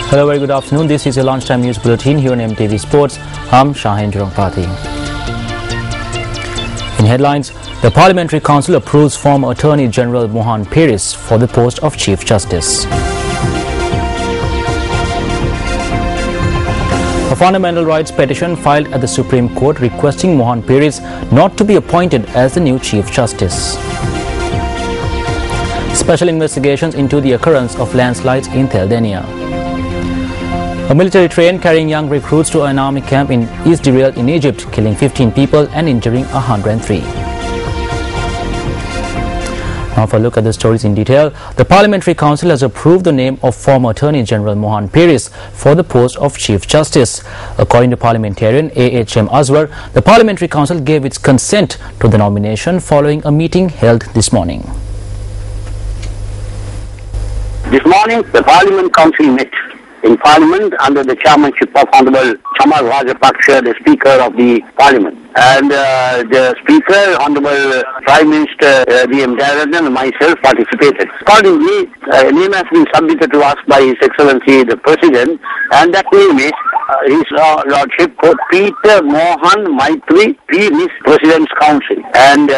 Hello, very good afternoon. This is your lunchtime news bulletin here on MTV Sports. I'm Shahin Jurongpati. In headlines, the Parliamentary Council approves former Attorney General Mohan Peiris for the post of Chief Justice. A fundamental rights petition filed at the Supreme Court requesting Mohan Peiris not to be appointed as the new Chief Justice. Special investigations into the occurrence of landslides in Theldenia. A military train carrying young recruits to an army camp in East derailed in Egypt, killing 15 people and injuring 103. Now for a look at the stories in detail. The Parliamentary Council has approved the name of former Attorney General Mohan Peiris for the post of Chief Justice. According to parliamentarian AHM Azwar, the Parliamentary Council gave its consent to the nomination following a meeting held this morning. This morning, the Parliament Council met in Parliament under the chairmanship of Honorable Chamal Rajapaksa, the Speaker of the Parliament. And the Speaker, Honorable Prime Minister V.M. Jayarajan and myself participated. Accordingly, a name has been submitted to us by His Excellency the President, and that name is His Lordship Peter Mohan Maitri, P. Miss President's Council. And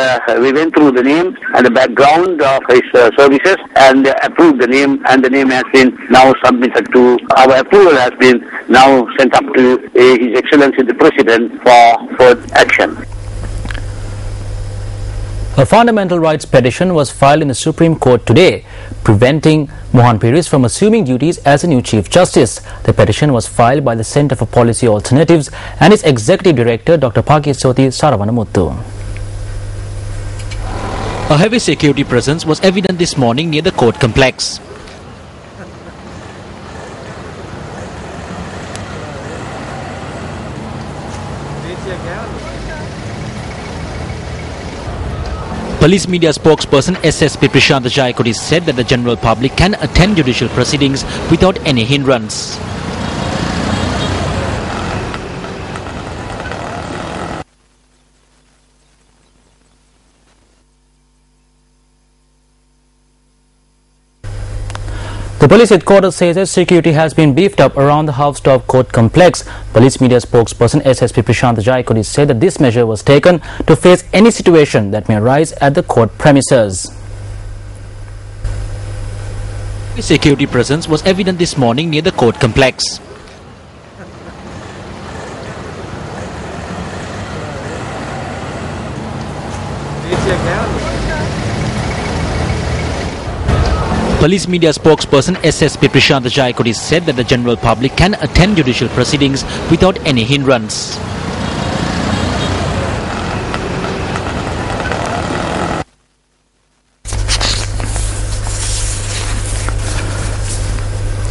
we went through the name and the background of his services and approved the name, and the name has been now submitted to, our approval has been now sent up to His Excellency the President for action. A fundamental rights petition was filed in the Supreme Court today, preventing Mohan Peiris from assuming duties as a new Chief Justice. The petition was filed by the Centre for Policy Alternatives and its Executive Director, Dr. Pakisoti Saravanamuttu. A heavy security presence was evident this morning near the court complex. Police media spokesperson SSP Prashant Jayakody said that the general public can attend judicial proceedings without any hindrance. The police headquarters says that security has been beefed up around the House-top court complex. Police media spokesperson SSP Prashant Jayakody said that this measure was taken to face any situation that may arise at the court premises. Security presence was evident this morning near the court complex. Police media spokesperson SSP Prashant Jayakody said that the general public can attend judicial proceedings without any hindrance.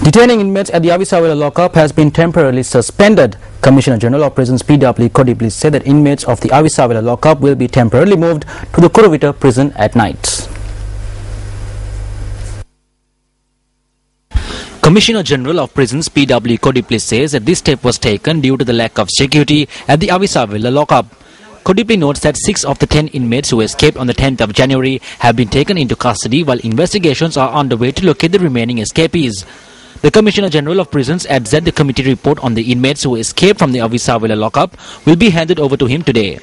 Detaining inmates at the Avisawala lockup has been temporarily suspended. Commissioner General of Prisons P.W. Kodibli said that inmates of the Avisawala lockup will be temporarily moved to the Kuruvita prison at night. Commissioner General of Prisons P.W. Kodibli says that this step was taken due to the lack of security at the Avisawala lockup. Kodibli notes that 6 of the 10 inmates who escaped on the 10th of January have been taken into custody, while investigations are underway to locate the remaining escapees. The Commissioner General of Prisons adds that the committee report on the inmates who escaped from the Avisawala lockup will be handed over to him today.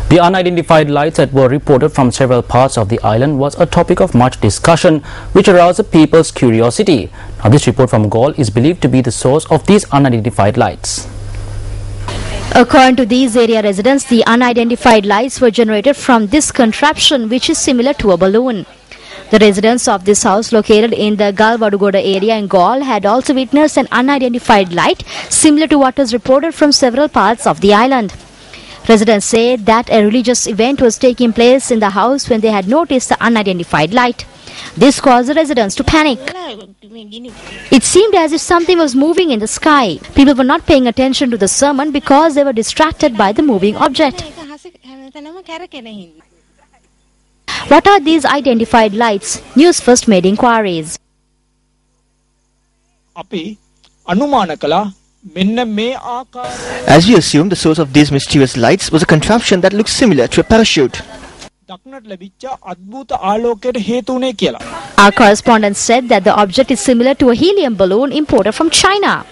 The unidentified lights that were reported from several parts of the island was a topic of much discussion, which aroused the people's curiosity. Now, this report from Gaul is believed to be the source of these unidentified lights. According to these area residents, the unidentified lights were generated from this contraption, which is similar to a balloon. The residents of this house located in the Galvadugoda area in Gaul had also witnessed an unidentified light similar to what was reported from several parts of the island. Residents say that a religious event was taking place in the house when they had noticed the unidentified light. This caused the residents to panic. It seemed as if something was moving in the sky. People were not paying attention to the sermon because they were distracted by the moving object. What are these identified lights? News First made inquiries. As we assume, the source of these mysterious lights was a contraption that looks similar to a parachute. Our correspondent said that the object is similar to a helium balloon imported from China.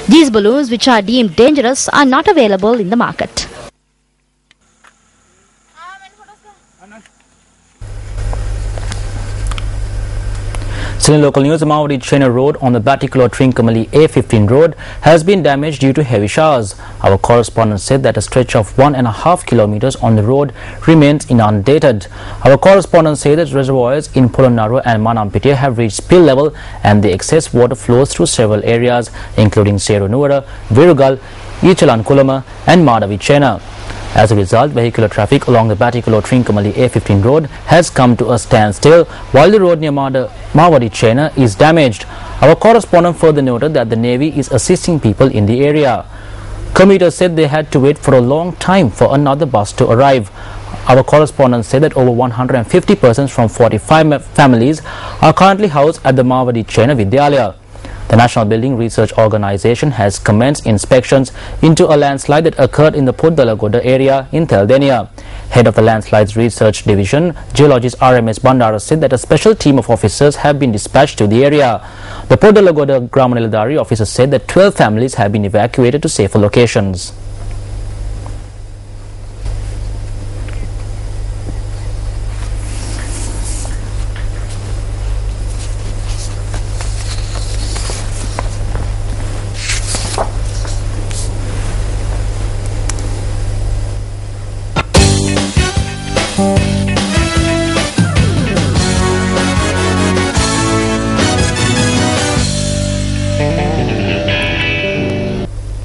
These balloons, which are deemed dangerous, are not available in the market. Still in local news, Mawadi Chena Road on the Batticaloa-Trincomalee A15 road has been damaged due to heavy showers. Our correspondent said that a stretch of 1.5 kilometers on the road remains inundated. Our correspondent said that reservoirs in Polonnaruwa and Manampitiya have reached spill level and the excess water flows through several areas including Serunuwara, Virugal, Ichalankulama and Madavi Chena. As a result, vehicular traffic along the Batticaloa-Trincomalee A15 road has come to a standstill while the road near Mawadi Chena is damaged. Our correspondent further noted that the Navy is assisting people in the area. Commuters said they had to wait for a long time for another bus to arrive. Our correspondent said that over 150 persons from 45 families are currently housed at the Mawadi Chena Vidyalaya. The National Building Research Organization has commenced inspections into a landslide that occurred in the Poddalagoda area in Theldenia. Head of the Landslides Research Division, geologist RMS Bandara, said that a special team of officers have been dispatched to the area. The Poddalagoda Gramanilladari officer said that 12 families have been evacuated to safer locations.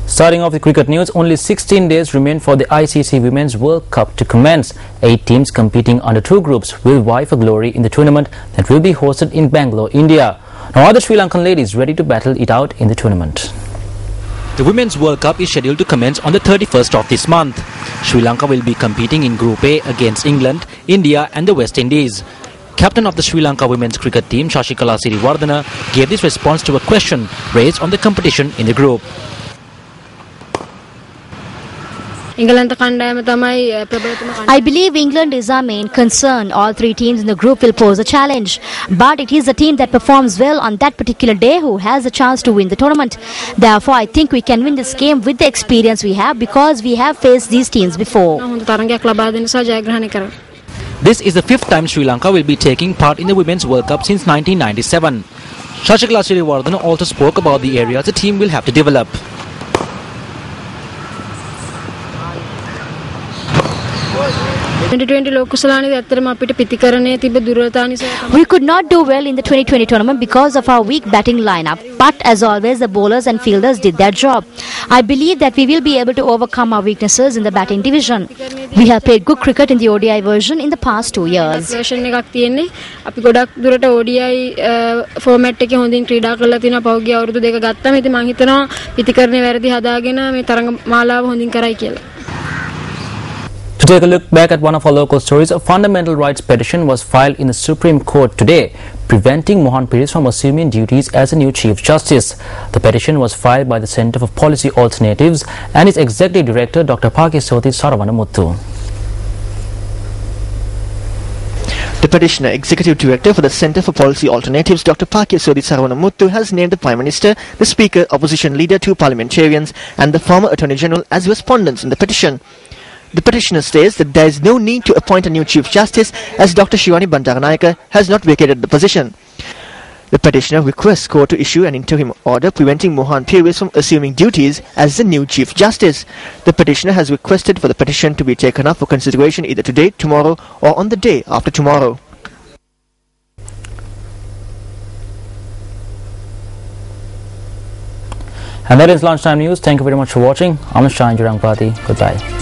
Starting off the cricket news, only 16 days remain for the ICC Women's World Cup to commence. 8 teams competing under 2 groups will vie for glory in the tournament that will be hosted in Bangalore, India. Now are the Sri Lankan ladies ready to battle it out in the tournament? The Women's World Cup is scheduled to commence on the 31st of this month. Sri Lanka will be competing in Group A against England, India and the West Indies. Captain of the Sri Lanka women's cricket team, Shashikala Siriwardana, gave this response to a question raised on the competition in the group. I believe England is our main concern. All 3 teams in the group will pose a challenge. But it is the team that performs well on that particular day who has a chance to win the tournament. Therefore, I think we can win this game with the experience we have because we have faced these teams before. This is the 5th time Sri Lanka will be taking part in the Women's World Cup since 1997. Shashikala Siriwardana also spoke about the areas the team will have to develop. We could not do well in the 2020 tournament because of our weak batting lineup. But as always, the bowlers and fielders did their job. I believe that we will be able to overcome our weaknesses in the batting division. We have played good cricket in the ODI version in the past 2 years. To take a look back at one of our local stories, a fundamental rights petition was filed in the Supreme Court today, preventing Mohan Peiris from assuming duties as a new Chief Justice. The petition was filed by the Centre for Policy Alternatives and its Executive Director, Dr. Pakisothi Saravanamuthu. The petitioner, Executive Director for the Centre for Policy Alternatives, Dr. Pakisothi Saravanamuthu, has named the Prime Minister, the Speaker, Opposition Leader, 2 parliamentarians and the former Attorney General as respondents in the petition. The petitioner states that there is no need to appoint a new Chief Justice as Dr. Shivani Bandaranayake has not vacated the position. The petitioner requests court to issue an interim order preventing Mohan Peiris from assuming duties as the new Chief Justice. The petitioner has requested for the petition to be taken up for consideration either today, tomorrow or on the day after tomorrow. And that is Lunchtime News. Thank you very much for watching. I'm Shah Jurangpati. Goodbye.